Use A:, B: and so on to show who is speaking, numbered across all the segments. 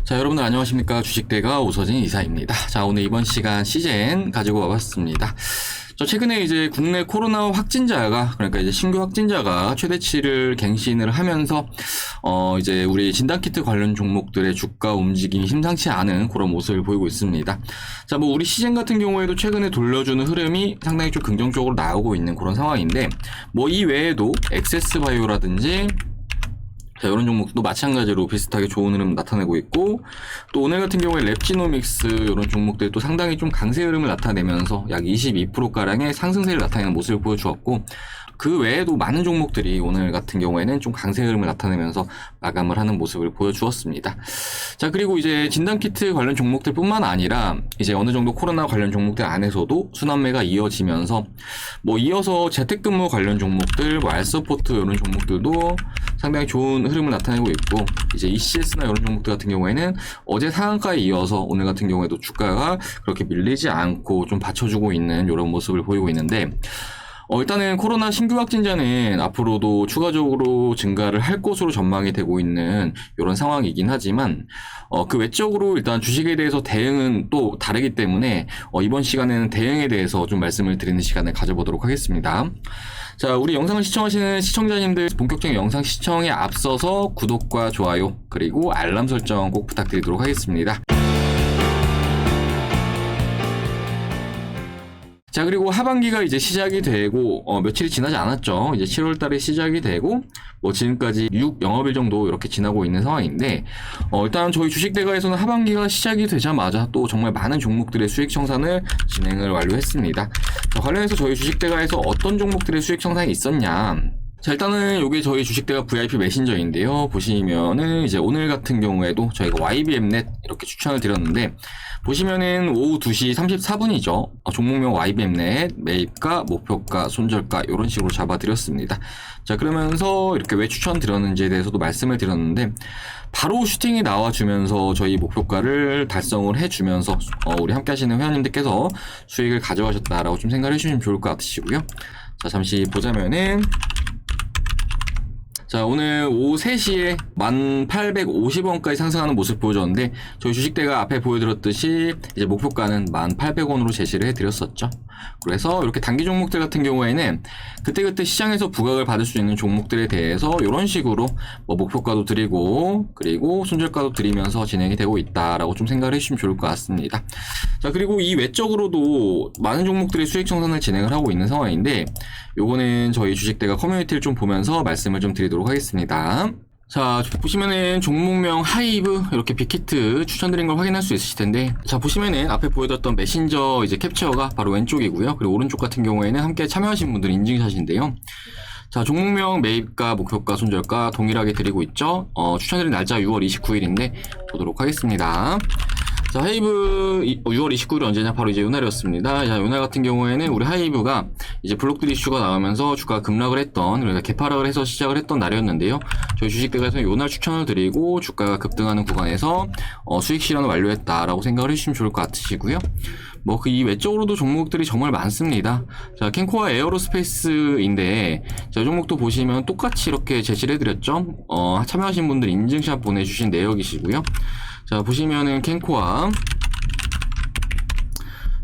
A: 자, 여러분들 안녕하십니까. 주식대가 오서진 이사입니다. 자, 오늘 이번 시간 시젠 가지고 와봤습니다. 최근에 이제 국내 코로나 확진자가, 그러니까 이제 신규 확진자가 최대치를 갱신을 하면서, 이제 우리 진단키트 관련 종목들의 주가 움직임이 심상치 않은 그런 모습을 보이고 있습니다. 자, 우리 시젠 같은 경우에도 최근에 돌려주는 흐름이 상당히 좀 긍정적으로 나오고 있는 그런 상황인데, 이 외에도 엑세스바이오라든지, 자, 이런 종목도 마찬가지로 비슷하게 좋은 흐름 나타내고 있고, 또 오늘 같은 경우에 랩지노믹스 이런 종목들이 또 상당히 좀 강세 흐름을 나타내면서 약 22%가량의 상승세를 나타내는 모습을 보여주었고, 그 외에도 많은 종목들이 오늘 같은 경우에는 좀 강세 흐름을 나타내면서 마감을 하는 모습을 보여주었습니다. 자, 그리고 이제 진단키트 관련 종목들 뿐만 아니라 이제 어느 정도 코로나 관련 종목들 안에서도 순환매가 이어지면서 이어서 재택근무 관련 종목들, 알서포트 이런 종목들도 상당히 좋은 흐름을 나타내고 있고, 이제 ECS나 이런 종목들 같은 경우에는 어제 상한가에 이어서 오늘 같은 경우에도 주가가 그렇게 밀리지 않고 좀 받쳐주고 있는 이런 모습을 보이고 있는데, 일단은 코로나 신규 확진자는 앞으로도 추가적으로 증가를 할 것으로 전망이 되고 있는 이런 상황이긴 하지만, 그 외적으로 일단 주식에 대해서 대응은 또 다르기 때문에, 이번 시간에는 대응에 대해서 좀 말씀을 드리는 시간을 가져보도록 하겠습니다. 자, 우리 영상을 시청하시는 시청자님들 본격적인 영상 시청에 앞서서 구독과 좋아요, 그리고 알람 설정 꼭 부탁드리도록 하겠습니다. 자, 그리고 하반기가 이제 시작이 되고, 며칠이 지나지 않았죠. 이제 7월 달에 시작이 되고, 지금까지 6 영업일 정도 이렇게 지나고 있는 상황인데, 일단 저희 주식대가에서는 하반기가 시작이 되자마자 또 정말 많은 종목들의 수익 청산을 진행을 완료했습니다. 자, 관련해서 저희 주식대가에서 어떤 종목들의 수익 청산이 있었냐. 자, 일단은 요게 저희 주식대가 VIP 메신저인데요. 보시면은 이제 오늘 같은 경우에도 저희가 YBM넷 이렇게 추천을 드렸는데, 보시면은 오후 2시 34분이죠. 종목명 YBM넷, 매입가, 목표가, 손절가 이런 식으로 잡아드렸습니다. 자, 그러면서 이렇게 왜 추천드렸는지에 대해서도 말씀을 드렸는데, 바로 슈팅이 나와주면서 저희 목표가를 달성을 해주면서 우리 함께 하시는 회원님들께서 수익을 가져가셨다라고 좀 생각을 해주시면 좋을 것 같으시고요. 자, 잠시 보자면은, 자, 오늘 오후 3시에 1,850원까지 상승하는 모습 보여줬는데, 저희 주식대가 앞에 보여드렸듯이 이제 목표가는 1,800원으로 제시를 해드렸었죠. 그래서 이렇게 단기 종목들 같은 경우에는 그때그때 시장에서 부각을 받을 수 있는 종목들에 대해서 이런 식으로 목표가도 드리고, 그리고 손절가도 드리면서 진행이 되고 있다라고 좀 생각을 해주시면 좋을 것 같습니다. 자, 그리고 이 외적으로도 많은 종목들의 수익 청산을 진행을 하고 있는 상황인데, 요거는 저희 주식대가 커뮤니티를 좀 보면서 말씀을 좀 드리도록 하겠습니다. 자, 보시면은 종목명 하이브 이렇게 빅히트 추천드린 걸 확인할 수 있으실 텐데, 자, 보시면은 앞에 보여드렸던 메신저 이제 캡처가 바로 왼쪽이고요. 그리고 오른쪽 같은 경우에는 함께 참여하신 분들 인증샷인데요. 자, 종목명 매입가, 목표가, 손절가 동일하게 드리고 있죠. 추천드린 날짜 6월 29일인데 보도록 하겠습니다. 자, 하이브 6월 29일이 언제냐? 바로 이제 요날이었습니다. 자, 요날 같은 경우에는 우리 하이브가 이제 블록들 이슈가 나오면서 주가가 급락을 했던, 그러니까 개파락을 해서 시작을 했던 날이었는데요. 저희 주식대가에서 요날 추천을 드리고 주가가 급등하는 구간에서 수익 실현을 완료했다라고 생각을 해주시면 좋을 것 같으시고요. 그 이 외적으로도 종목들이 정말 많습니다. 자, 캔코아 에어로스페이스인데, 자, 이 종목도 보시면 똑같이 이렇게 제시를 해드렸죠. 참여하신 분들 인증샷 보내주신 내역이시고요. 자, 보시면은 캔코아.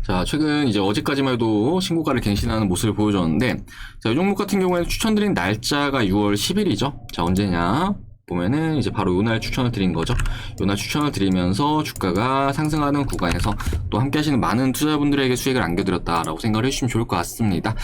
A: 자, 최근 이제 어제까지만 해도 신고가를 갱신하는 모습을 보여줬는데, 자, 이 종목 같은 경우에는 추천드린 날짜가 6월 10일이죠. 자, 언제냐? 보면은 이제 바로 요날 추천을 드린 거죠. 요날 추천을 드리면서 주가가 상승하는 구간에서 또 함께 하시는 많은 투자분들에게 수익을 안겨드렸다라고 생각을 해주시면 좋을 것 같습니다.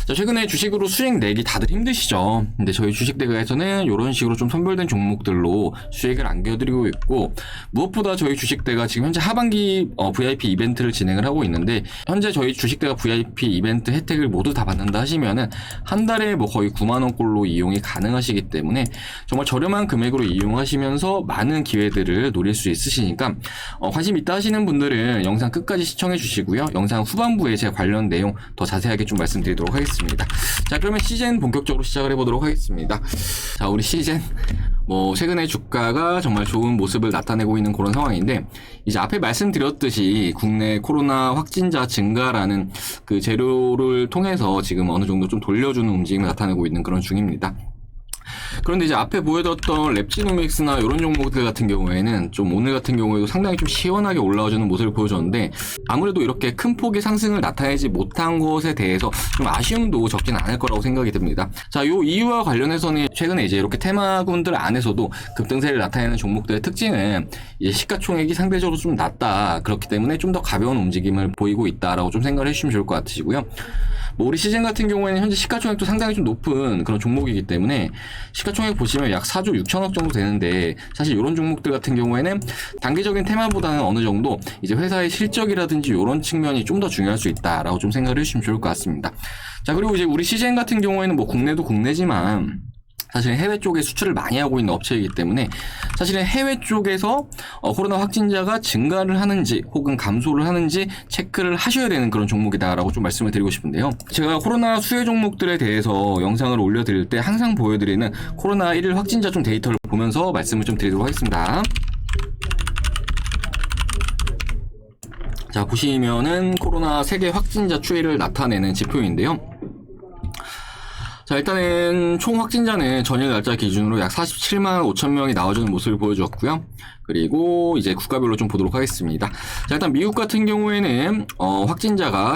A: 자, 최근에 주식으로 수익 내기 다들 힘드시죠. 근데 저희 주식대가에서는 이런 식으로 좀 선별된 종목들로 수익을 안겨드리고 있고, 무엇보다 저희 주식대가 지금 현재 하반기 VIP 이벤트를 진행을 하고 있는데, 현재 저희 주식대가 VIP 이벤트 혜택을 모두 다 받는다 하시면은 한 달에 거의 9만원꼴로 이용이 가능하시기 때문에 정말 저렴한 금액으로 이용하시면서 많은 기회들을 노릴 수 있으시니까, 관심 있다 하시는 분들은 영상 끝까지 시청해 주시고요. 영상 후반부에 제 관련 내용 더 자세하게 좀 말씀드리도록 하겠습니다. 자, 그러면 시젠 본격적으로 시작을 해보도록 하겠습니다. 자, 우리 시젠 최근에 주가가 정말 좋은 모습을 나타내고 있는 그런 상황인데, 이제 앞에 말씀드렸듯이 국내 코로나 확진자 증가라는 그 재료를 통해서 지금 어느 정도 좀 돌려주는 움직임을 나타내고 있는 그런 중입니다. 그런데 이제 앞에 보여드렸던 랩지노믹스나 이런 종목들 같은 경우에는 좀 오늘 같은 경우에도 상당히 좀 시원하게 올라와주는 모습을 보여줬는데 아무래도 이렇게 큰 폭의 상승을 나타내지 못한 것에 대해서 좀 아쉬움도 적진 않을 거라고 생각이 듭니다. 자, 요 이유와 관련해서는 최근에 이제 이렇게 테마군들 안에서도 급등세를 나타내는 종목들의 특징은 이제 시가총액이 상대적으로 좀 낮다. 그렇기 때문에 좀 더 가벼운 움직임을 보이고 있다라고 좀 생각을 해주시면 좋을 것 같으시고요. 뭐 우리 시즌 같은 경우에는 현재 시가총액도 상당히 좀 높은 그런 종목이기 때문에 시가총액 보시면 약 4조 6천억 정도 되는데 사실 이런 종목들 같은 경우에는 단기적인 테마보다는 어느 정도 이제 회사의 실적이라든지 이런 측면이 좀 더 중요할 수 있다라고 좀 생각을 해주시면 좋을 것 같습니다. 자, 그리고 이제 우리 시즌 같은 경우에는 뭐 국내도 국내지만 사실은 해외 쪽에 수출을 많이 하고 있는 업체이기 때문에 사실은 해외 쪽에서 코로나 확진자가 증가를 하는지 혹은 감소를 하는지 체크를 하셔야 되는 그런 종목이다라고 좀 말씀을 드리고 싶은데요. 제가 코로나 수혜 종목들에 대해서 영상을 올려드릴 때 항상 보여드리는 코로나 1일 확진자 좀 데이터를 보면서 말씀을 좀 드리도록 하겠습니다. 자, 보시면은 코로나 세계 확진자 추이를 나타내는 지표인데요. 자, 일단은 총 확진자는 전일 날짜 기준으로 약 47만 5천 명이 나와주는 모습을 보여주었고요. 그리고 이제 국가별로 좀 보도록 하겠습니다. 자, 일단 미국 같은 경우에는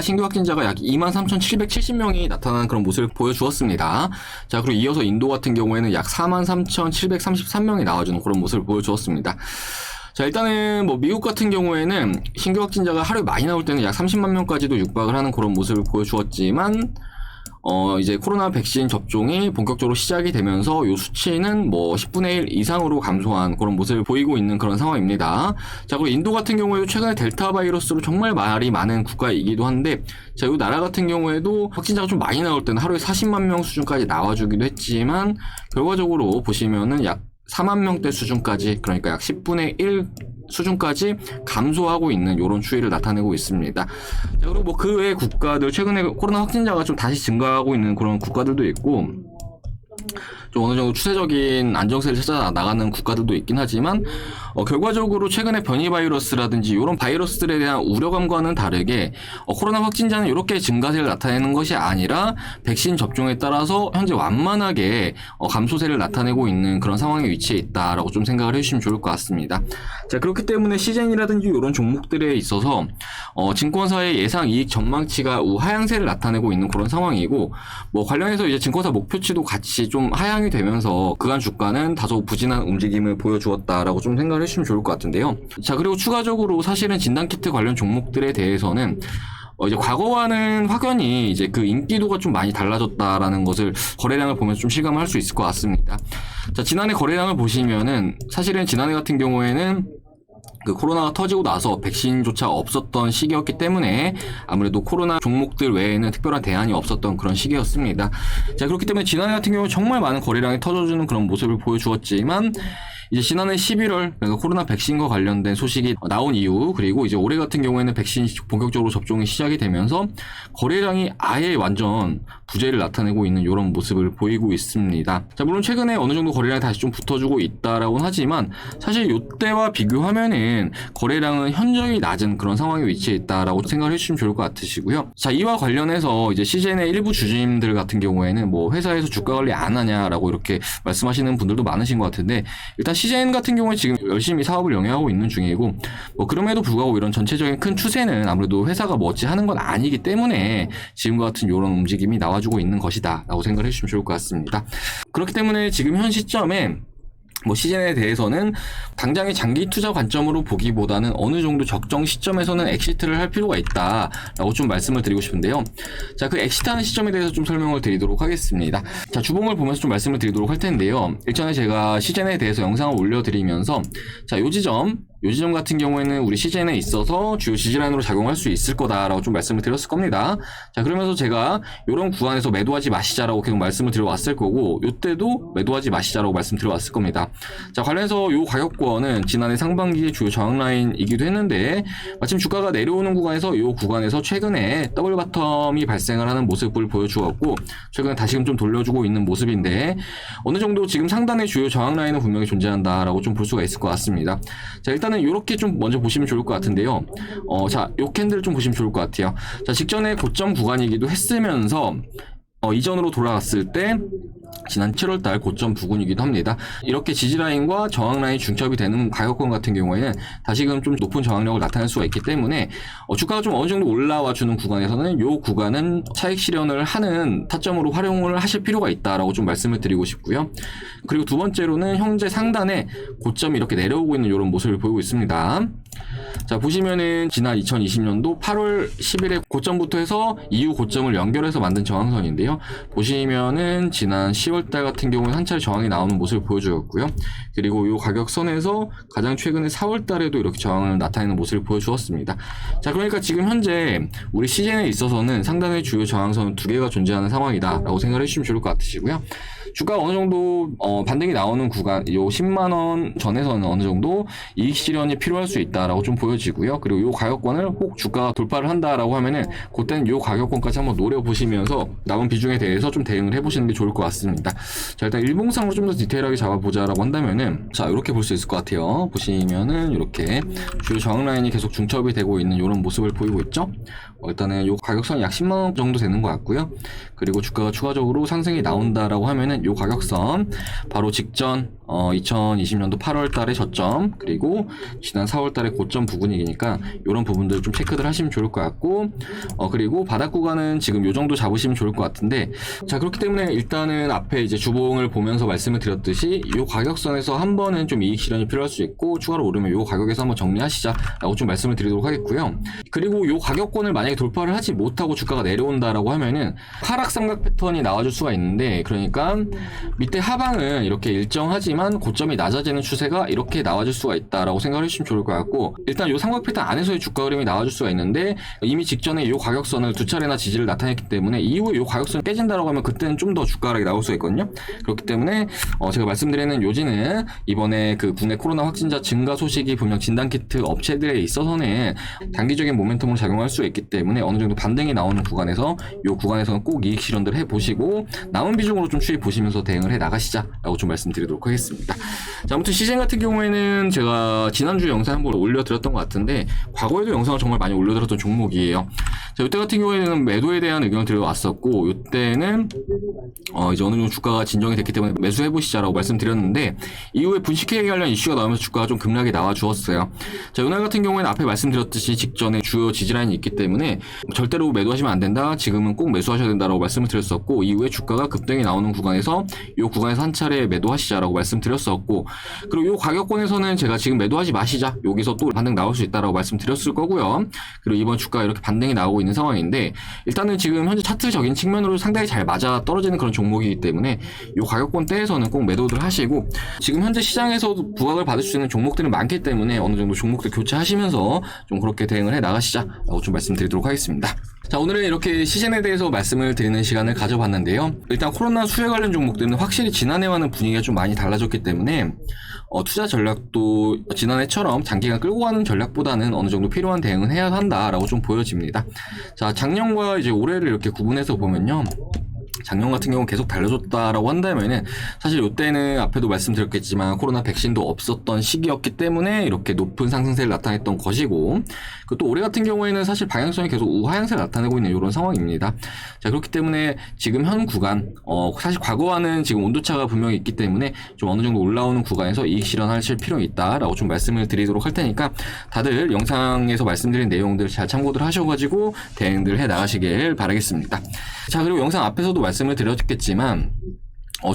A: 신규 확진자가 약 23,770명이 나타나는 그런 모습을 보여주었습니다. 자, 그리고 이어서 인도 같은 경우에는 약 43,733명이 나와주는 그런 모습을 보여주었습니다. 자, 일단은 뭐 미국 같은 경우에는 신규 확진자가 하루에 많이 나올 때는 약 30만 명까지도 육박을 하는 그런 모습을 보여주었지만 이제 코로나 백신 접종이 본격적으로 시작이 되면서 이 수치는 뭐 10분의 1 이상으로 감소한 그런 모습을 보이고 있는 그런 상황입니다. 자, 그리고 인도 같은 경우에도 최근에 델타 바이러스로 정말 말이 많은 국가이기도 한데, 자, 이 나라 같은 경우에도 확진자가 좀 많이 나올 때는 하루에 40만 명 수준까지 나와주기도 했지만, 결과적으로 보시면은 약 4만 명대 수준까지, 그러니까 약 10분의 1 수준까지 감소하고 있는 이런 추이를 나타내고 있습니다. 자, 그리고 뭐 그 외 국가들, 최근에 코로나 확진자가 좀 다시 증가하고 있는 그런 국가들도 있고, 좀 어느 정도 추세적인 안정세를 찾아 나가는 국가들도 있긴 하지만 결과적으로 최근에 변이 바이러스라든지 이런 바이러스들에 대한 우려감과는 다르게 코로나 확진자는 이렇게 증가세를 나타내는 것이 아니라 백신 접종에 따라서 현재 완만하게 감소세를 나타내고 있는 그런 상황에 위치해 있다라고 좀 생각을 해주시면 좋을 것 같습니다. 자, 그렇기 때문에 시젠이라든지 이런 종목들에 있어서 증권사의 예상 이익 전망치가 우하향세를 나타내고 있는 그런 상황이고, 뭐 관련해서 이제 증권사 목표치도 같이 좀 하향이 되면서 그간 주가는 다소 부진한 움직임을 보여주었다라고 좀 생각을 해주시면 좋을 것 같은데요. 자, 그리고 추가적으로 사실은 진단키트 관련 종목들에 대해서는 이제 과거와는 확연히 이제 그 인기도가 좀 많이 달라졌다라는 것을 거래량을 보면서 좀 실감을 할 수 있을 것 같습니다. 자, 지난해 거래량을 보시면은 사실은 지난해 같은 경우에는 그 코로나가 터지고 나서 백신조차 없었던 시기였기 때문에 아무래도 코로나 종목들 외에는 특별한 대안이 없었던 그런 시기였습니다. 자, 그렇기 때문에 지난해 같은 경우 정말 많은 거래량이 터져주는 그런 모습을 보여주었지만, 이제 지난해 11월 그러니까 코로나 백신과 관련된 소식이 나온 이후, 그리고 이제 올해 같은 경우에는 백신 본격적으로 접종이 시작이 되면서 거래량이 아예 완전 부재를 나타내고 있는 이런 모습을 보이고 있습니다. 자, 물론 최근에 어느 정도 거래량이 다시 좀 붙어주고 있다라고는 하지만 사실 이때와 비교하면은 거래량은 현저히 낮은 그런 상황에 위치해 있다라고 생각을 해주시면 좋을 것 같으시고요. 자, 이와 관련해서 이제 시젠의 일부 주주님들 같은 경우에는 뭐 회사에서 주가 관리 안 하냐라고 이렇게 말씀하시는 분들도 많으신 것 같은데, 일단 시젠 같은 경우에 지금 열심히 사업을 영위하고 있는 중이고, 뭐 그럼에도 불구하고 이런 전체적인 큰 추세는 아무래도 회사가 뭐 어찌 하는 건 아니기 때문에 지금과 같은 이런 움직임이 나와주고 있는 것이다 라고 생각을 해주시면 좋을 것 같습니다. 그렇기 때문에 지금 현 시점에 뭐 시즌에 대해서는 당장의 장기 투자 관점으로 보기보다는 어느 정도 적정 시점에서는 엑시트를 할 필요가 있다라고 좀 말씀을 드리고 싶은데요. 자, 그 엑시트하는 시점에 대해서 좀 설명을 드리도록 하겠습니다. 자, 주봉을 보면서 좀 말씀을 드리도록 할 텐데요. 일전에 제가 시즌에 대해서 영상을 올려드리면서 자, 요 지점 같은 경우에는 우리 시즌에 있어서 주요 지지라인으로 작용할 수 있을 거다라고 좀 말씀을 드렸을 겁니다. 자, 그러면서 제가 이런 구간에서 매도하지 마시자라고 계속 말씀을 드려왔을 거고, 이때도 매도하지 마시자라고 말씀드려왔을 겁니다. 자, 관련해서 이 가격권은 지난해 상반기의 주요 저항 라인이기도 했는데, 마침 주가가 내려오는 구간에서 이 구간에서 최근에 더블 바텀이 발생을 하는 모습을 보여주었고, 최근에 다시금 좀 돌려주고 있는 모습인데, 어느 정도 지금 상단의 주요 저항 라인은 분명히 존재한다라고 좀 볼 수가 있을 것 같습니다. 자, 일단은 이렇게 좀 먼저 보시면 좋을 것 같은데요. 자, 요 캔들 좀 보시면 좋을 것 같아요. 자, 직전에 고점 구간이기도 했으면서 이전으로 돌아갔을 때 지난 7월달 고점 부근이기도 합니다. 이렇게 지지라인과 저항라인이 중첩이 되는 가격권 같은 경우에는 다시금 좀 높은 저항력을 나타낼 수가 있기 때문에 주가가 좀 어느 정도 올라와 주는 구간에서는 이 구간은 차익 실현을 하는 타점으로 활용을 하실 필요가 있다라고 좀 말씀을 드리고 싶고요. 그리고 두 번째로는 현재 상단에 고점이 이렇게 내려오고 있는 이런 모습을 보이고 있습니다. 자, 보시면은 지난 2020년도 8월 10일에 고점부터 해서 이후 고점을 연결해서 만든 저항선인데요. 보시면은 지난 10월달 같은 경우는 한 차례 저항이 나오는 모습을 보여주었고요. 그리고 이 가격선에서 가장 최근에 4월달에도 이렇게 저항을 나타내는 모습을 보여주었습니다. 자, 그러니까 지금 현재 우리 시즌에 있어서는 상당히 주요 저항선 두 개가 존재하는 상황이다라고 생각을 해주시면 좋을 것 같으시고요. 주가 어느 정도 반등이 나오는 구간, 요 10만 원 전에서는 어느 정도 이익 실현이 필요할 수 있다라고 좀 보여지고요. 그리고 요 가격권을 혹 주가가 돌파를 한다라고 하면은 그때는 요 가격권까지 한번 노려보시면서 남은 비중에 대해서 좀 대응을 해보시는 게 좋을 것 같습니다. 자, 일단 일봉상으로 좀 더 디테일하게 잡아보자라고 한다면은 자, 이렇게 볼 수 있을 것 같아요. 보시면은 이렇게 주요 저항 라인이 계속 중첩이 되고 있는 이런 모습을 보이고 있죠. 일단은 요 가격선이 약 10만 원 정도 되는 것 같고요. 그리고 주가가 추가적으로 상승이 나온다라고 하면은 요 가격선 바로 직전 2020년도 8월 달의 저점 그리고 지난 4월 달의 고점 부근이니까 이런 부분들 좀 체크들 하시면 좋을 것 같고 그리고 바닥 구간은 지금 요 정도 잡으시면 좋을 것 같은데 자, 그렇기 때문에 일단은 앞에 이제 주봉을 보면서 말씀을 드렸듯이 요 가격선에서 한 번은 좀 이익 실현이 필요할 수 있고 추가로 오르면 요 가격에서 한번 정리하시자라고 좀 말씀을 드리도록 하겠고요. 그리고 요 가격권을 만약에 돌파를 하지 못하고 주가가 내려온다라고 하면은 하락 삼각 패턴이 나와줄 수가 있는데 그러니까 밑에 하방은 이렇게 일정하지만 고점이 낮아지는 추세가 이렇게 나와줄 수가 있다라고 생각을 해주시면 좋을 것 같고 일단 요 삼각 패턴 안에서의 주가 흐름이 나와줄 수가 있는데 이미 직전에 요 가격선을 두 차례나 지지를 나타냈기 때문에 이후에 요 가격선이 깨진다라고 하면 그때는 좀 더 주가 하락이 나올 수가 있거든요. 그렇기 때문에 제가 말씀드리는 요지는 이번에 그 국내 코로나 확진자 증가 소식이 분명 진단키트 업체들에 있어서는 단기적인 모멘텀으로 작용할 수 있기 때문에 어느 정도 반등이 나오는 구간에서 요 구간에서는 꼭 이익 실현들 해보시고 남은 비중으로 좀 추입 보시면서 대응을 해 나가시자라고 좀 말씀드리도록 하겠습니다. 자, 아무튼 시즌 같은 경우에는 제가 지난주 영상 한번 올려드렸던 것 같은데 과거에도 영상을 정말 많이 올려드렸던 종목이에요. 자, 이때 같은 경우에는 매도에 대한 의견을 드려왔었고 이때는 이제 어느 정도 주가가 진정이 됐기 때문에 매수해보시자라고 말씀드렸는데 이후에 분식회계 관련 이슈가 나오면서 주가가 좀 급락이 나와 주었어요. 자, 이날 같은 경우에는 앞에 말씀드렸듯이 직전에 주요 지지라인이 있기 때문에 절대로 매도하시면 안 된다. 지금은 꼭 매수하셔야 된다라고 말씀을 드렸었고 이후에 주가가 급등이 나오는 구간에서 이 구간에서 한 차례 매도하시자라고 말씀드렸었고 그리고 이 가격권에서는 제가 지금 매도하지 마시자. 여기서 또 반등 나올 수 있다라고 말씀드렸을 거고요. 그리고 이번 주가 이렇게 반등이 나오고 있는 상황인데 일단은 지금 현재 차트적인 측면으로 상당히 잘 맞아 떨어지는 그런 종목이기 때문에 이 가격권 대에서는 꼭 매도를 하시고 지금 현재 시장에서도 부각을 받을 수 있는 종목들은 많기 때문에 어느 정도 종목들 교체하시면서 좀 그렇게 대응을 해 나가시자라고 좀 말씀드리도록 하겠습니다. 자, 오늘은 이렇게 시즌에 대해서 말씀을 드리는 시간을 가져봤는데요. 일단 코로나 수혜 관련 종목들은 확실히 지난해와는 분위기가 좀 많이 달라졌기 때문에 투자 전략도 지난해처럼 장기간 끌고 가는 전략보다는 어느 정도 필요한 대응은 해야 한다라고 좀 보여집니다. 자, 작년과 이제 올해를 이렇게 구분해서 보면요. 작년 같은 경우는 계속 달려줬다라고 한다면은 사실 이때는 앞에도 말씀드렸겠지만 코로나 백신도 없었던 시기였기 때문에 이렇게 높은 상승세를 나타냈던 것이고 또 올해 같은 경우에는 사실 방향성이 계속 우하향세를 나타내고 있는 이런 상황입니다. 자, 그렇기 때문에 지금 현 구간 사실 과거와는 지금 온도차가 분명히 있기 때문에 좀 어느 정도 올라오는 구간에서 이익 실현하실 필요가 있다라고 좀 말씀을 드리도록 할 테니까 다들 영상에서 말씀드린 내용들 잘 참고들 하셔가지고 대응들 해 나가시길 바라겠습니다. 자, 그리고 영상 앞에서도 말씀을 드렸겠지만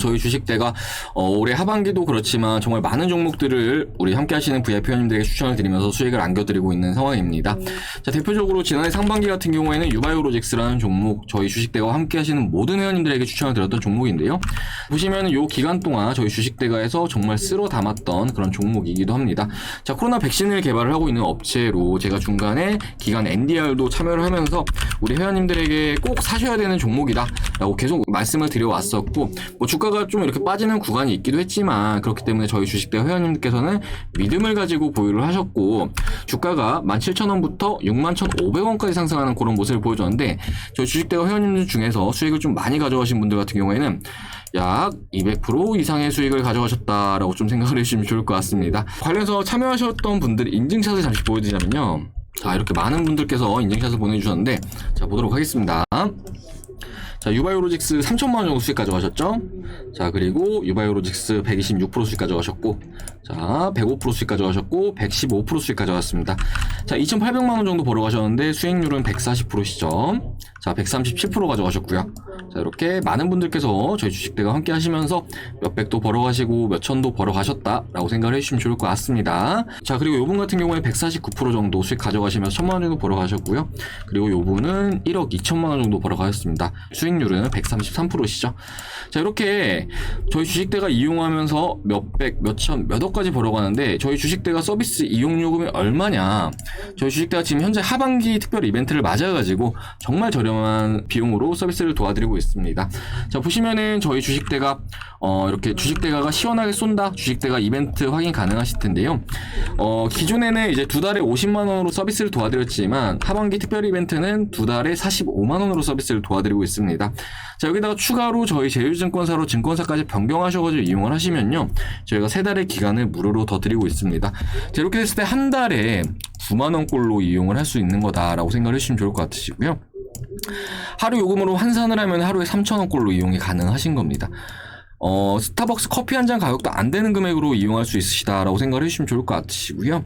A: 저희 주식대가 올해 하반기도 그렇지만 정말 많은 종목들을 우리 함께 하시는 VIP 회원님들에게 추천을 드리면서 수익을 안겨드리고 있는 상황입니다. 자, 대표적으로 지난해 상반기 같은 경우에는 유바이오로직스라는 종목 저희 주식대가 함께 하시는 모든 회원님들에게 추천을 드렸던 종목인데요. 보시면 이 기간 동안 저희 주식대가에서 정말 쓸어 담았던 그런 종목이기도 합니다. 자, 코로나 백신을 개발을 하고 있는 업체로 제가 중간에 기간 NDR도 참여를 하면서 우리 회원님들에게 꼭 사셔야 되는 종목이다 라고 계속 말씀을 드려왔었고 주가가 좀 이렇게 빠지는 구간이 있기도 했지만 그렇기 때문에 저희 주식대 회원님께서는 믿음을 가지고 보유를 하셨고 주가가 17,000원부터 61,500원까지 상승하는 그런 모습을 보여줬는데 저희 주식대가 회원님들 중에서 수익을 좀 많이 가져가신 분들 같은 경우에는 약 200% 이상의 수익을 가져가셨다라고 좀 생각을 해주시면 좋을 것 같습니다. 관련해서 참여하셨던 분들 인증샷을 잠시 보여드리자면요. 자, 이렇게 많은 분들께서 인증샷을 보내주셨는데 자, 보도록 하겠습니다. 자, 유바이오로직스 3천만 원 정도 수익 가져가셨죠? 자, 그리고 유바이오로직스 126% 수익 가져가셨고, 자, 105% 수익 가져가셨고, 115% 수익 가져갔습니다. 자, 2,800만 원 정도 벌어가셨는데 수익률은 140%시죠. 자, 137% 가져가셨고요. 자, 이렇게 많은 분들께서 저희 주식대가 함께 하시면서 몇백도 벌어가시고 몇천도 벌어가셨다라고 생각을 해주시면 좋을 것 같습니다. 자, 그리고 요분 같은 경우에 149% 정도 수익 가져가시면서 1,000만 원 정도 벌어가셨고요. 그리고 요분은 1억 2천만 원 정도 벌어가셨습니다. 수익률은 133%시죠. 자, 이렇게 저희 주식대가 이용하면서 몇백, 몇천, 몇억까지 벌어가는데 저희 주식대가 서비스 이용요금이 얼마냐? 저희 주식대가 지금 현재 하반기 특별 이벤트를 맞아가지고 정말 저렴한 비용으로 서비스를 도와드리고 있습니다. 자, 보시면은 저희 주식대가 이렇게 주식대가가 시원하게 쏜다 주식대가 이벤트 확인 가능하실 텐데요. 기존에는 이제 두 달에 50만 원으로 서비스를 도와드렸지만 하반기 특별 이벤트는 두 달에 45만 원으로 서비스를 도와드리고 있습니다. 자, 여기다가 추가로 저희 제휴증권사로 증권사까지 변경하셔가지고 이용을 하시면요, 저희가 3달의 기간을 무료로 더 드리고 있습니다. 자, 이렇게 됐을 때 한 달에 9만 원꼴로 이용을 할 수 있는 거다라고 생각을 해주시면 좋을 것 같으시고요. 하루 요금으로 환산을 하면 하루에 3,000원꼴로 이용이 가능하신 겁니다. 스타벅스 커피 한 잔 가격도 안 되는 금액으로 이용할 수 있으시다라고 생각을 해주시면 좋을 것 같으시고요.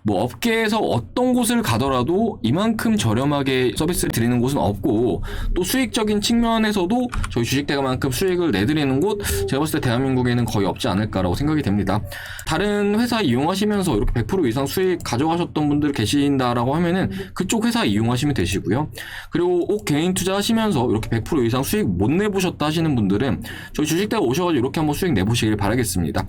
A: 뭐 업계에서 어떤 곳을 가더라도 이만큼 저렴하게 서비스를 드리는 곳은 없고, 또 수익적인 측면에서도 저희 주식대가만큼 수익을 내드리는 곳, 제가 봤을 때 대한민국에는 거의 없지 않을까라고 생각이 됩니다. 다른 회사 이용하시면서 이렇게 100% 이상 수익 가져가셨던 분들 계신다라고 하면은 그쪽 회사 이용하시면 되시고요. 그리고 꼭 개인 투자하시면서 이렇게 100% 이상 수익 못 내보셨다 하시는 분들은 저희 주식대가 오셔가지고 이렇게 한번 수익 내보시길 바라겠습니다.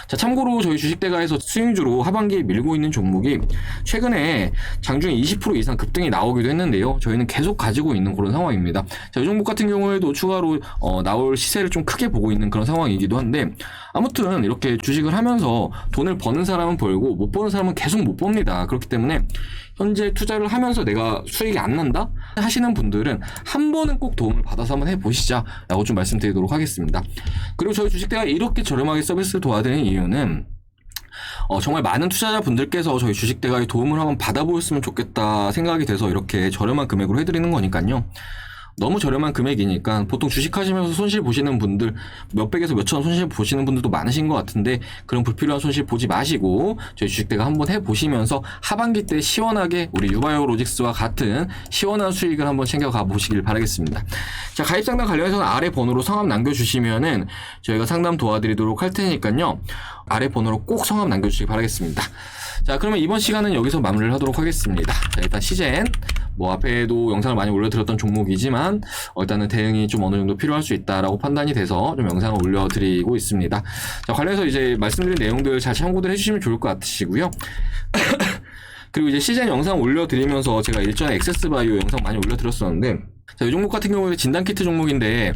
A: 자, 참고로 저희 주식대가에서 수익주로 하반기에 밀고 있는 종목이 최근에 장중에 20% 이상 급등이 나오기도 했는데요. 저희는 계속 가지고 있는 그런 상황입니다. 자, 이 종목 같은 경우에도 추가로 나올 시세를 좀 크게 보고 있는 그런 상황이기도 한데, 아무튼 이렇게 주식을 하면서 돈을 버는 사람은 벌고 못 버는 사람은 계속 못 봅니다. 그렇기 때문에 현재 투자를 하면서 내가 수익이 안 난다 하시는 분들은 한 번은 꼭 도움을 받아서 한번 해보시자 라고 좀 말씀드리도록 하겠습니다. 그리고 저희 주식대가 이렇게 저렴하게 서비스를 도와드리는 이유는 정말 많은 투자자분들께서 저희 주식대가의 도움을 한번 받아보셨으면 좋겠다 생각이 돼서 이렇게 저렴한 금액으로 해드리는 거니까요. 너무 저렴한 금액이니까 보통 주식하시면서 손실 보시는 분들, 몇백에서 몇천 손실 보시는 분들도 많으신 것 같은데, 그런 불필요한 손실 보지 마시고 저희 주식대가 한번 해보시면서 하반기 때 시원하게 우리 유바이오로직스와 같은 시원한 수익을 한번 챙겨가 보시길 바라겠습니다. 자, 가입 상담 관련해서는 아래 번호로 성함 남겨주시면은 저희가 상담 도와드리도록 할 테니까요, 아래 번호로 꼭 성함 남겨주시기 바라겠습니다. 자, 그러면 이번 시간은 여기서 마무리를 하도록 하겠습니다. 자, 일단 시젠 뭐 앞에도 영상을 많이 올려드렸던 종목이지만 일단은 대응이 좀 어느 정도 필요할 수 있다라고 판단이 돼서 좀 영상을 올려드리고 있습니다. 자, 관련해서 이제 말씀드린 내용들 잘 참고들 해주시면 좋을 것 같으시고요. 그리고 이제 시젠 영상 올려드리면서 제가 일전에 액세스바이오 영상 많이 올려드렸었는데, 자, 이 종목 같은 경우에 진단키트 종목인데,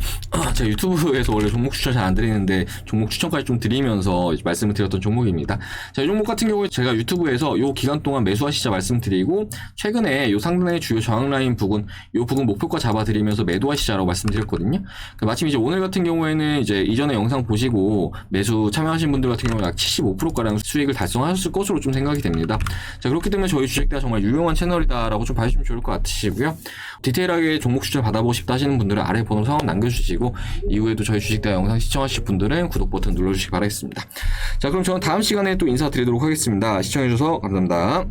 A: 제가 유튜브에서 원래 종목 추천 잘 안 드리는데 종목 추천까지 좀 드리면서 말씀을 드렸던 종목입니다. 자, 이 종목 같은 경우에 제가 유튜브에서 요 기간 동안 매수하시자 말씀드리고, 최근에 요 상단의 주요 저항 라인 부근, 요 부근 목표가 잡아드리면서 매도하시자라고 말씀드렸거든요. 마침 이제 오늘 같은 경우에는 이제 이전에 영상 보시고 매수 참여하신 분들 같은 경우는 약 75%가량 수익을 달성하셨을 것으로 좀 생각이 됩니다. 자, 그렇기 때문에 저희 주식대가 정말 유용한 채널이다라고 좀 봐주시면 좋을 것 같으시고요. 디테일하게 종목 추천 받아보고 싶다 하시는 분들은 아래 번호 성함 남겨주시고, 이후에도 저희 주식대가 영상 시청하실 분들은 구독 버튼 눌러주시기 바라겠습니다. 자, 그럼 저는 다음 시간에 또 인사드리도록 하겠습니다. 시청해주셔서 감사합니다.